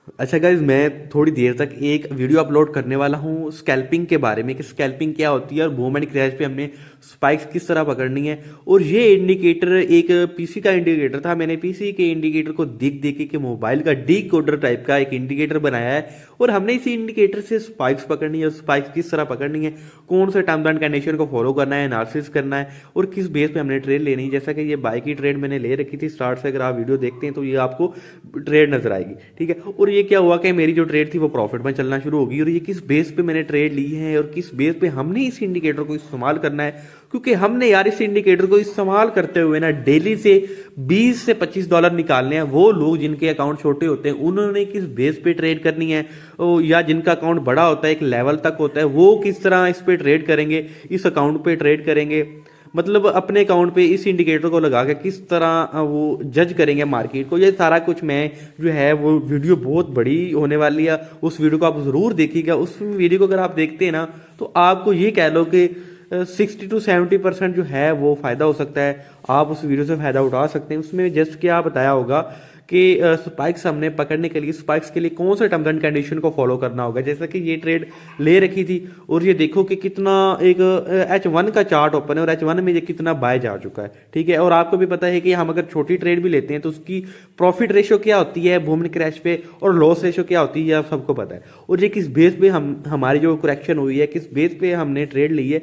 अच्छा गाइज, मैं थोड़ी देर तक एक वीडियो अपलोड करने वाला हूँ स्कैल्पिंग के बारे में कि स्कैल्पिंग क्या होती है और मूव एंड क्रैश पे हमने स्पाइक्स किस तरह पकड़नी है। और ये इंडिकेटर एक पीसी का इंडिकेटर था। मैंने पीसी के इंडिकेटर को देख देख के मोबाइल का डी कोडर टाइप का एक इंडिकेटर बनाया है और हमने इसी इंडिकेटर से स्पाइक्स पकड़नी है। स्पाइक्स किस तरह पकड़नी है, कौन से टर्म्स एंड कंडीशन को फॉलो करना है, एनालिसिस करना है और किस बेस पे हमने ट्रेड लेनी है। जैसा कि ये बाय की ट्रेड मैंने ले रखी थी स्टार्ट से, अगर आप वीडियो देखते हैं तो ये आपको ट्रेड नजर आएगी। ठीक है, और ये क्या हुआ कि मेरी जो ट्रेड थी वो प्रॉफिट में चलना शुरू होगी। और ये किस बेस पे मैंने ट्रेड ली है और किस बेस पे हमने इस इंडिकेटर को इस्तेमाल करना है, क्योंकि हमने यार इस इंडिकेटर को इस्तेमाल करते हुए ना डेली से 20 से $25 निकालने हैं। वो लोग जिनके अकाउंट छोटे होते हैं उन्होंने किस बेस पे ट्रेड करनी है, या जिनका अकाउंट बड़ा होता है एक लेवल तक होता है वो किस तरह इस पे ट्रेड करेंगे, इस अकाउंट पे ट्रेड करेंगे। मतलब अपने अकाउंट पे इस इंडिकेटर को लगा के किस तरह वो जज करेंगे मार्केट को, ये सारा कुछ मैं जो है वो वीडियो बहुत बड़ी होने वाली है। उस वीडियो को आप ज़रूर देखिएगा। उस वीडियो को अगर आप देखते हैं ना तो आपको ये कह लो कि 60 to 70% जो है वो फ़ायदा हो सकता है। आप उस वीडियो से फ़ायदा उठा सकते हैं। उसमें जस्ट क्या बताया होगा कि स्पाइक्स हमने पकड़ने के लिए, स्पाइक्स के लिए कौन से टर्म्स एंड कंडीशन को फॉलो करना होगा। जैसा कि ये ट्रेड ले रखी थी और ये देखो कि कितना एक H1 का चार्ट ओपन है और H1 में ये कितना बाय जा चुका है। ठीक है, और आपको भी पता है कि हम अगर छोटी ट्रेड भी लेते हैं तो उसकी प्रॉफिट रेशियो क्या होती है बूम एंड क्रैश पे और लॉस रेशियो क्या होती है, आप सबको पता है। और ये किस बेस पे हम हमारी जो करेक्शन हुई है, किस बेस पे हमने ट्रेड ली है,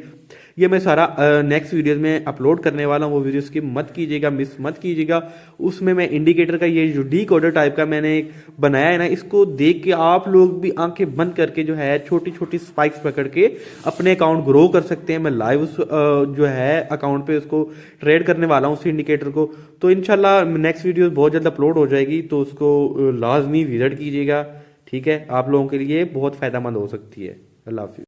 ये मैं सारा नेक्स्ट वीडियोस में अपलोड करने वाला हूँ। वो वीडियो स्किप मत कीजिएगा, मिस मत कीजिएगा। उसमें मैं इंडिकेटर का ये जो डी कोडर टाइप का मैंने बनाया है ना, इसको देख के आप लोग भी आंखें बंद करके जो है छोटी छोटी स्पाइक्स पकड़ के अपने अकाउंट ग्रो कर सकते हैं। मैं लाइव उस जो है अकाउंट पे उसको ट्रेड करने वाला हूँ उस इंडिकेटर को। तो इंशाल्लाह नेक्स्ट वीडियो बहुत जल्द अपलोड हो जाएगी, तो उसको लाजमी विजिट कीजिएगा। ठीक है, आप लोगों के लिए बहुत फ़ायदेमंद हो सकती है। अल्लाह हाफिज़।